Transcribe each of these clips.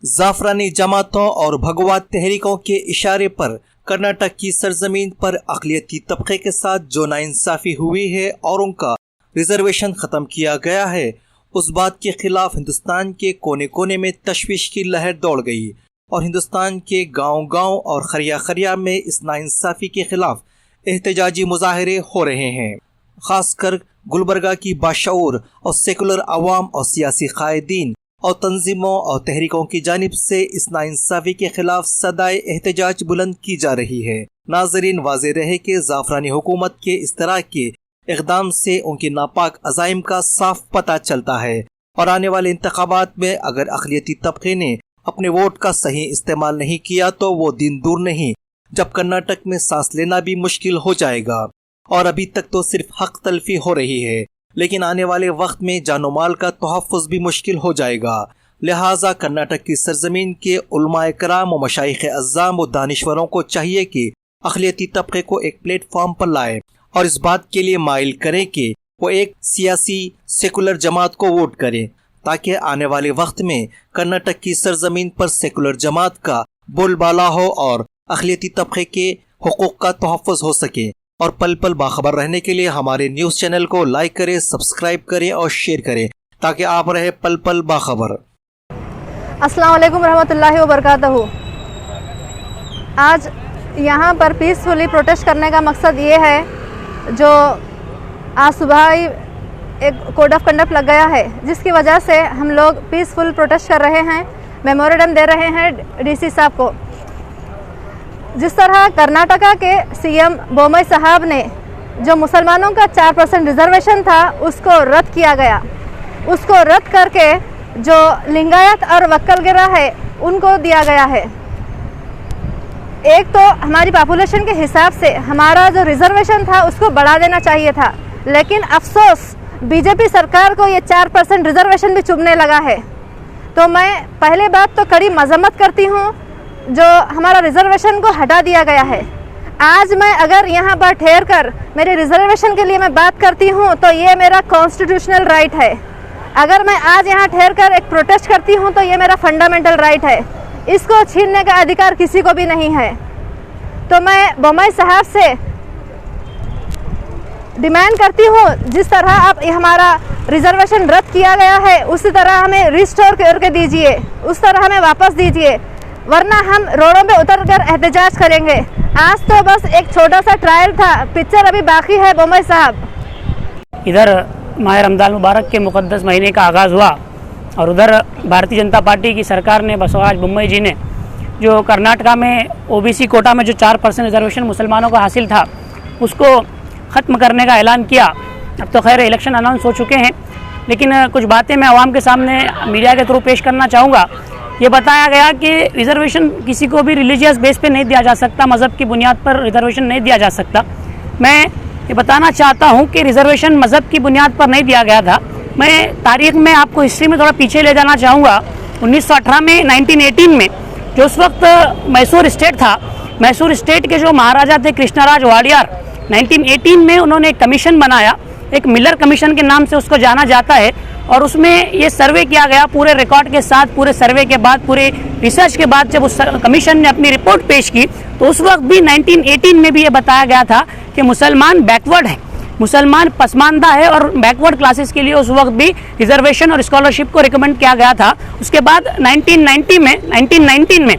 जाफरानी जमातों और भगवा तहरीकों के इशारे पर कर्नाटक की सरजमीन पर अक़लियती तबके के साथ जो नाइंसाफ़ी हुई है और उनका रिजर्वेशन ख़त्म किया गया है, उस बात के खिलाफ हिंदुस्तान के कोने कोने में तशवीश की लहर दौड़ गई और हिंदुस्तान के गांव-गांव और खरिया खरिया में इस नाइंसाफ़ी के खिलाफ एहतजाजी मुजाहरे हो रहे हैं। ख़ासकर गुलबर्गा की बाशऊर और सेकुलर अवाम और सियासी कायदीन और तंजीमों और तहरीकों की जानिब से इस नाइंसाफ़ी के खिलाफ सदाए एहतजाज बुलंद की जा रही है। नाज़रीन, वाज़ेह रहे कि जाफरानी हुकूमत के इस तरह के इक़दाम से उनकी नापाक अज़ाइम का साफ पता चलता है और आने वाले इंतखाबात में अगर अक़लियती तबके ने अपने वोट का सही इस्तेमाल नहीं किया तो वो दिन दूर नहीं जब कर्नाटक में सांस लेना भी मुश्किल हो जाएगा। और अभी तक तो सिर्फ हक तलफी हो रही है, लेकिन आने वाले वक्त में जानो माल का तहफ़्फ़ुज़ भी मुश्किल हो जाएगा। लिहाजा कर्नाटक की सरजमीन के उलमाए कराम व मशाइख़ अज़्ज़ाम व दानिश्वरों को चाहिए कि अक़लियती तबके को एक प्लेटफॉर्म पर लाएं और इस बात के लिए माइल करें कि वो एक सियासी सेकुलर जमात को वोट करें, ताकि आने वाले वक्त में कर्नाटक की सरजमीन पर सेकुलर जमात का बोलबाला हो और अक़लियती तबके के हुकूक़ का तहफ़्फ़ुज़ हो सके। और पल पल बाखबर रहने के लिए हमारे न्यूज़ चैनल को लाइक करें, सब्सक्राइब करें और शेयर करें, ताकि आप रहे पल पल बाखबर। अस्सलाम वालेकुम रहमतुल्लाहि व बरकातहू। आज यहाँ पर पीसफुली प्रोटेस्ट करने का मकसद ये है, जो आज सुबह ही एक कोड ऑफ कंडक्ट लग गया है, जिसकी वजह से हम लोग पीसफुल प्रोटेस्ट कर रहे हैं, मेमोरेंडम दे रहे हैं डीसी साहब को। जिस तरह कर्नाटका के सीएम बोम्मई साहब ने जो मुसलमानों का 4% रिजर्वेशन था उसको रद्द किया गया, उसको रद्द करके जो लिंगायत और वक्कलगिरा है उनको दिया गया है। एक तो हमारी पॉपुलेशन के हिसाब से हमारा जो रिजर्वेशन था उसको बढ़ा देना चाहिए था, लेकिन अफसोस बीजेपी सरकार को ये 4% रिजर्वेशन भी चुभने लगा है। तो मैं पहले बात तो कड़ी मजम्मत करती हूँ जो हमारा रिजर्वेशन को हटा दिया गया है। आज मैं अगर यहाँ पर ठहर कर मेरे रिजर्वेशन के लिए मैं बात करती हूँ तो ये मेरा कॉन्स्टिट्यूशनल राइट है। अगर मैं आज यहाँ ठहर कर एक प्रोटेस्ट करती हूँ तो ये मेरा फंडामेंटल राइट है, इसको छीनने का अधिकार किसी को भी नहीं है। तो मैं बोम्मई साहब से डिमांड करती हूँ, जिस तरह आप हमारा रिजर्वेशन रद्द किया गया है उसी तरह हमें रिस्टोर करके दीजिए, उस तरह हमें वापस दीजिए, वरना हम रोडों पे उतर कर एहतजाज करेंगे। आज तो बस एक छोटा सा ट्रायल था, पिक्चर अभी बाकी है। बोम्मई साहब, इधर माह रमज़ान मुबारक के मुक़द्दस महीने का आगाज़ हुआ और उधर भारतीय जनता पार्टी की सरकार ने बसवराज बोम्मई जी ने जो कर्नाटका में ओबीसी कोटा में जो 4% रिजर्वेशन मुसलमानों को हासिल था उसको ख़त्म करने का ऐलान किया। अब तो खैर इलेक्शन अनाउंस हो चुके हैं, लेकिन कुछ बातें मैं आवाम के सामने मीडिया के थ्रू पेश करना चाहूँगा। ये बताया गया कि रिजर्वेशन किसी को भी रिलीजियस बेस पे नहीं दिया जा सकता, मज़हब की बुनियाद पर रिजर्वेशन नहीं दिया जा सकता। मैं ये बताना चाहता हूँ कि रिजर्वेशन मज़हब की बुनियाद पर नहीं दिया गया था। मैं तारीख़ में आपको हिस्ट्री में थोड़ा पीछे ले जाना चाहूँगा। 1918 में 1918 में जो उस वक्त मैसूर स्टेट था, मैसूर स्टेट के जो महाराजा थे कृष्णराज वाडियार, 1918 में उन्होंने एक कमीशन बनाया, एक मिलर कमीशन के नाम से उसको जाना जाता है। और उसमें ये सर्वे किया गया पूरे रिकॉर्ड के साथ, पूरे सर्वे के बाद, पूरे रिसर्च के बाद जब उस कमीशन ने अपनी रिपोर्ट पेश की तो उस वक्त भी 1918 में भी ये बताया गया था कि मुसलमान बैकवर्ड है, मुसलमान पसमानदा है और बैकवर्ड क्लासेस के लिए उस वक्त भी रिजर्वेशन और स्कॉलरशिप को रिकमेंड किया गया था। उसके बाद 1919 में 1990 में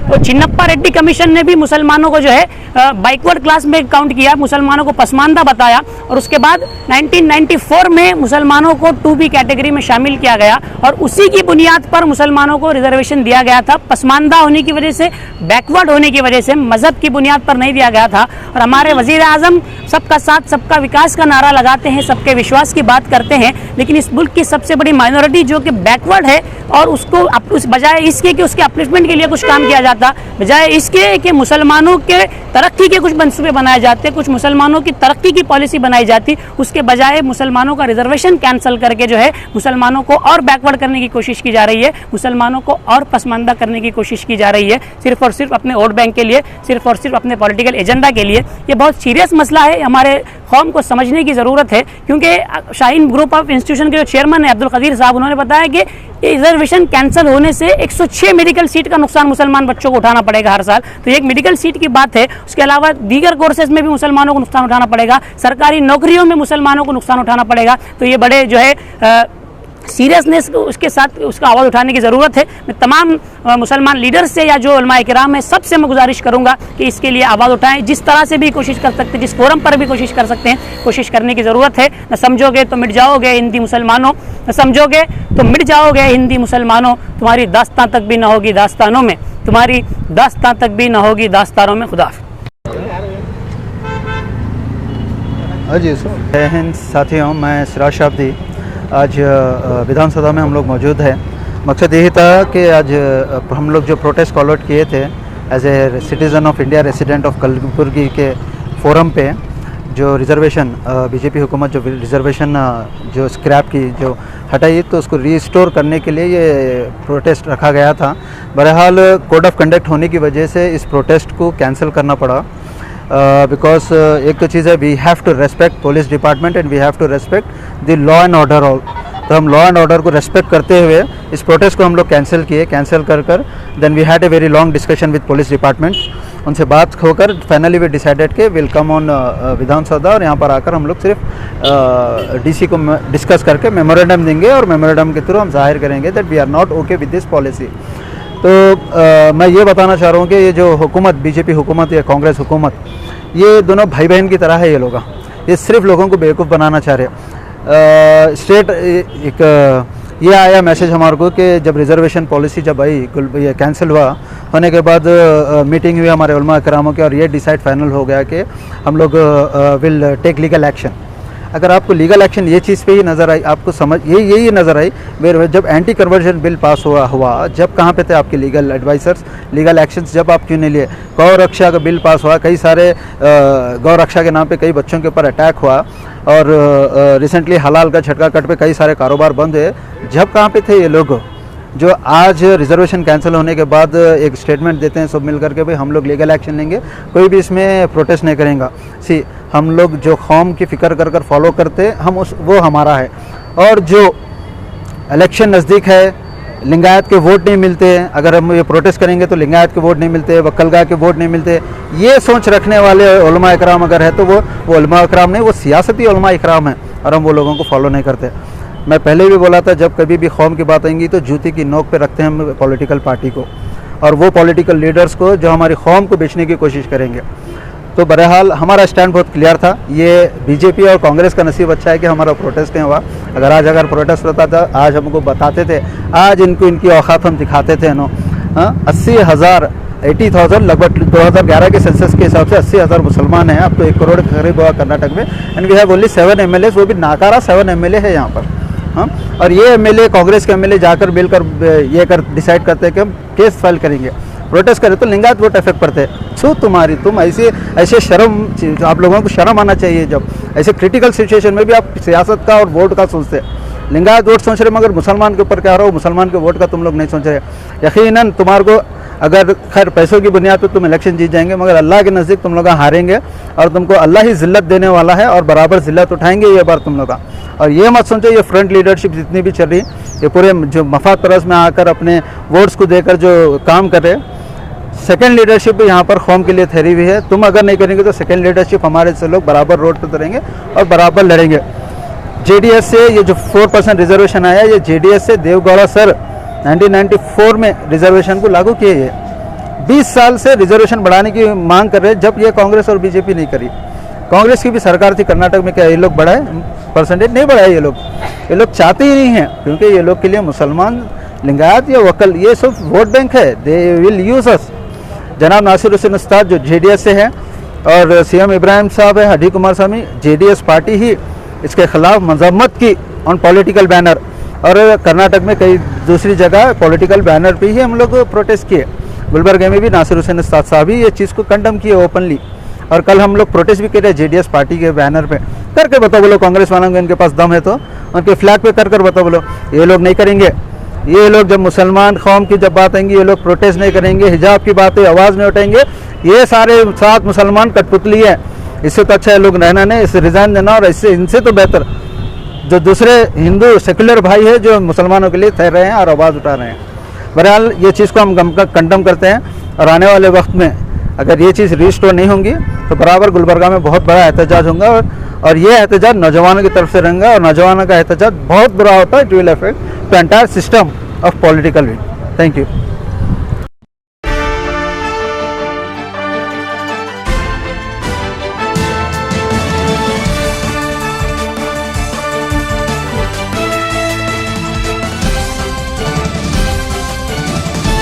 वो चिन्नप्पा रेड्डी कमीशन ने भी मुसलमानों को जो है बैकवर्ड क्लास में काउंट किया, मुसलमानों को पसमानदा बताया और उसके बाद 1994 में मुसलमानों को 2B कैटेगरी में शामिल किया गया और उसी की बुनियाद पर मुसलमानों को रिजर्वेशन दिया गया था। पसमानदा होने की वजह से, बैकवर्ड होने की वजह से, मज़हब की बुनियाद पर नहीं दिया गया था। और हमारे वज़ीर आज़म सबका साथ सबका विकास का नारा लगाते हैं, सबके विश्वास की बात करते हैं, लेकिन इस मुल्क की सबसे बड़ी माइनॉरिटी जो कि बैकवर्ड है और उसको बजाय इसके कि उसके अपलिफ्टमेंट के लिए कुछ काम किया जाता, बजाय इसके कि मुसलमानों के तरक्की के कुछ मंसूबे बनाए जाते, कुछ मुसलमानों की तरक्की की पॉलिसी बनाई जाती, उसके बजाय मुसलमानों का रिजर्वेशन कैंसिल करके जो है मुसलमानों को और बैकवर्ड करने की कोशिश की जा रही है, मुसलमानों को और पसमानदा करने की कोशिश की जा रही है, सिर्फ और सिर्फ अपने वोट बैंक के लिए, सिर्फ और सिर्फ अपने पॉलिटिकल एजेंडा के लिए। ये बहुत सीरियस मसला है, हमारे कौम को समझने की ज़रूरत है, क्योंकि शाहीन ग्रुप ऑफ इंस्टीट्यूशन के जो चेयरमैन है अब्दुल कदीर साहब, उन्होंने बताया कि रिजर्वेशन कैंसिल होने से 106 मेडिकल सीट का नुकसान मुसलमान बच्चों को उठाना पड़ेगा हर साल। तो ये एक मेडिकल सीट की बात है, उसके अलावा दीगर कोर्सेज में भी मुसलमानों को नुकसान उठाना पड़ेगा, सरकारी नौकरियों में मुसलमानों को नुकसान उठाना पड़ेगा। तो ये बड़े जो है सीरियसनेस उसके साथ उसका आवाज़ उठाने की ज़रूरत है। मैं तमाम मुसलमान लीडर्स से या जो उलमा इकराम है सबसे मैं गुजारिश करूंगा कि इसके लिए आवाज़ उठाएं, जिस तरह से भी कोशिश कर सकते हैं, जिस फोरम पर भी कोशिश कर सकते हैं, कोशिश करने की ज़रूरत है। न समझोगे तो मिट जाओगे हिंदी मुसलमानों, न समझोगे तो मिट जाओगे हिंदी मुसलमानों, तुम्हारी दास्तां तक भी न होगी दास्तानों में, तुम्हारी दास्तां तक भी न होगी दास्तानों में। खुदा जी जय हिंद साथियों, मैं सिराज शाब्दी। आज विधानसभा में हम लोग मौजूद हैं। मकसद यही था कि आज हम लोग जो प्रोटेस्ट कॉल आउट किए थे as a citizen of India resident of Kalaburagi के फोरम पे, जो रिजर्वेशन बीजेपी हुकूमत जो रिजर्वेशन जो स्क्रैप की जो हटाई, तो उसको रीस्टोर करने के लिए ये प्रोटेस्ट रखा गया था। बहरहाल कोड ऑफ कंडक्ट होने की वजह से इस प्रोटेस्ट को कैंसिल करना पड़ा, बिकॉज एक तो चीज़ है, we have to respect police department and we have to respect the law and order all. तो हम लॉ एंड ऑर्डर को रेस्पेक्ट करते हुए इस प्रोटेस्ट को हम लोग कैंसिल किए। कैंसिल कर then we had a very long discussion with police department. उनसे बात होकर फाइनली वी डिसाइडेड के विल कम ऑन विधानसभा, और यहाँ पर आकर हम लोग सिर्फ डीसी को डिस्कस करके मेमोरेंडम देंगे, और मेमोरेंडम के थ्रू हम जाहिर करेंगे that we are not okay with this policy. तो मैं ये बताना चाह रहा हूँ कि ये जो हुकूमत, बीजेपी हुकूमत या कांग्रेस हुकूमत, ये दोनों भाई बहन की तरह है। ये लोग ये सिर्फ लोगों को बेवकूफ़ बनाना चाह रहे। स्टेट एक ये आया मैसेज हमारे को कि जब रिजर्वेशन पॉलिसी जब आई, ये कैंसिल हुआ, होने के बाद मीटिंग हुई हमारे उलमा इकरामों के, और ये डिसाइड फाइनल हो गया कि हम लोग विल टेक लीगल एक्शन। अगर आपको लीगल एक्शन ये चीज़ पे ही नज़र आई, आपको समझ यही नज़र आई, जब एंटी कन्वर्जन बिल पास हुआ जब कहाँ पे थे आपके लीगल एडवाइजर्स, लीगल एक्शंस जब आप क्यों नहीं लिए? गौ रक्षा का बिल पास हुआ, कई सारे गौ रक्षा के नाम पे कई बच्चों के ऊपर अटैक हुआ, और रिसेंटली हलाल का झटका कट पे कई सारे कारोबार बंद हुए। जब कहाँ पे थे ये लोग जो आज रिजर्वेशन कैंसिल होने के बाद एक स्टेटमेंट देते हैं सब मिल करके, भाई हम लोग लीगल एक्शन लेंगे, कोई भी इसमें प्रोटेस्ट नहीं करेंगे। सी, हम लोग जो कौम की फ़िक्र कर फॉलो करते हम वो हमारा है। और जो इलेक्शन नज़दीक है, लिंगायत के वोट नहीं मिलते हैं, अगर हम ये प्रोटेस्ट करेंगे तो लिंगायत के वोट नहीं मिलते, वक्कलगा के वोट नहीं मिलते, ये सोच रखने वाले उलमा इकराम अगर है तो वो उलमा इकराम नहीं, वो सियासती उलमा इकराम है, और हम वो लोगों को फॉलो नहीं करते। मैं पहले भी बोला था, जब कभी भी कौम की बात आएंगी तो जूती की नोक पे रखते हैं हम पॉलिटिकल पार्टी को, और वो पॉलिटिकल लीडर्स को जो हमारी कौम को बेचने की कोशिश करेंगे। तो बहरहाल हमारा स्टैंड बहुत क्लियर था। ये बीजेपी और कांग्रेस का नसीब अच्छा है कि हमारा प्रोटेस्ट नहीं हुआ। अगर प्रोटेस्ट होता था, आज हमको बताते थे, आज इनको इनकी औकात हम दिखाते थे। 80,000 लगभग 2011 के सेंसस के हिसाब से 80,000 मुसलमान हैं। अब तो 1 करोड़ के करीब हुआ कर्नाटक में, and we have only 7 MLAs, वो भी नाकारा 7 MLA है यहाँ पर। हाँ, और ये MLA, कांग्रेस के MLA जाकर मिलकर ये डिसाइड करते हैं कि हम केस फाइल करेंगे, प्रोटेस्ट करें तो लिंगायत वोट इफेक्ट पड़ते हैं। सो तुम ऐसे शर्म, आप लोगों को शर्म आना चाहिए जब ऐसे क्रिटिकल सिचुएशन में भी आप सियासत का और वोट का सोचते हैं। लिंगायत वोट सोच रहे, मगर मुसलमान के ऊपर क्या रहा हो, मुसलमान के वोट का तुम लोग नहीं सोच रहे। यकीनन तुम्हारे को अगर खैर पैसों की बुनियाद पर तुम इलेक्शन जीत जाएंगे, मगर अल्लाह के नज़दीक तुम लोग हारेंगे, और तुमको अल्लाह ही जिल्लत देने वाला है, और बराबर जिल्लत उठाएंगे ये बार तुम लोग। और ये मत सोचो ये फ्रंट लीडरशिप जितनी भी चल रही, ये पूरे जो मफाद परस में आकर अपने वोट्स को देकर जो काम कर रहे, सेकेंड लीडरशिप यहाँ पर कौम के लिए ठहरी हुई है। तुम अगर नहीं करेंगे तो सेकेंड लीडरशिप हमारे से लोग बराबर रोड पर उतरेंगे और बराबर लड़ेंगे। JDS से ये जो 4% रिजर्वेशन आया, ये JDS से देवगौड़ा सर 1994 में रिजर्वेशन को लागू किए है। 20 साल से रिजर्वेशन बढ़ाने की मांग कर रहे हैं, जब ये कांग्रेस और बीजेपी नहीं करी। कांग्रेस की भी सरकार थी कर्नाटक में, क्या ये लोग बढ़ाए परसेंटेज? नहीं बढ़ाए। ये लोग चाहते ही नहीं हैं, क्योंकि ये लोग के लिए मुसलमान, लिंगायत या वकल ये सब वोट बैंक है। दे विल यूज अस। जनाब नासिर हुसैन उस्ताद जो JDS से हैं, और CM इब्राहिम साहब है, हडी कुमार स्वामी, JDS पार्टी ही इसके खिलाफ मजम्मत की ऑन पॉलिटिकल बैनर, और कर्नाटक में कई दूसरी जगह पॉलिटिकल बैनर पे ही हम लोग प्रोटेस्ट किए। गुलबर्गा में भी नासिर हुसैन उस्ताद साहब ही ये चीज़ को कंडम किए ओपनली। और कल हम लोग प्रोटेस्ट भी कर रहे हैं JDS पार्टी के बैनर पे, करके बताओ बोलो कांग्रेस वालों को इनके पास दम है तो उनके फ्लैग पे कर बताओ बोलो। ये लोग नहीं करेंगे, ये लोग जब मुसलमान कौम की जब बात आएंगी ये लोग प्रोटेस्ट नहीं करेंगे, हिजाब की बातें आवाज़ नहीं उठाएंगे। ये सारे 7 मुसलमान कठपुतली है, इससे तो अच्छा है लोग रहना नहीं, इससे रिजाइन देना। और इससे इनसे तो बेहतर जो दूसरे हिंदू सेकुलर भाई है जो मुसलमानों के लिए ठहर रहे हैं और आवाज़ उठा रहे हैं। बहरहाल ये चीज़ को हम कंडम करते हैं और आने वाले वक्त में अगर ये चीज़ रिस्टोर नहीं होंगी तो बराबर गुलबर्गा में बहुत बड़ा एहतजाज होगा। और ये एहतजाज नौजवानों की तरफ से रहेगा और नौजवानों का एहतजाज बहुत बुरा होता है। It will affect the entire system of political wing. Thank you.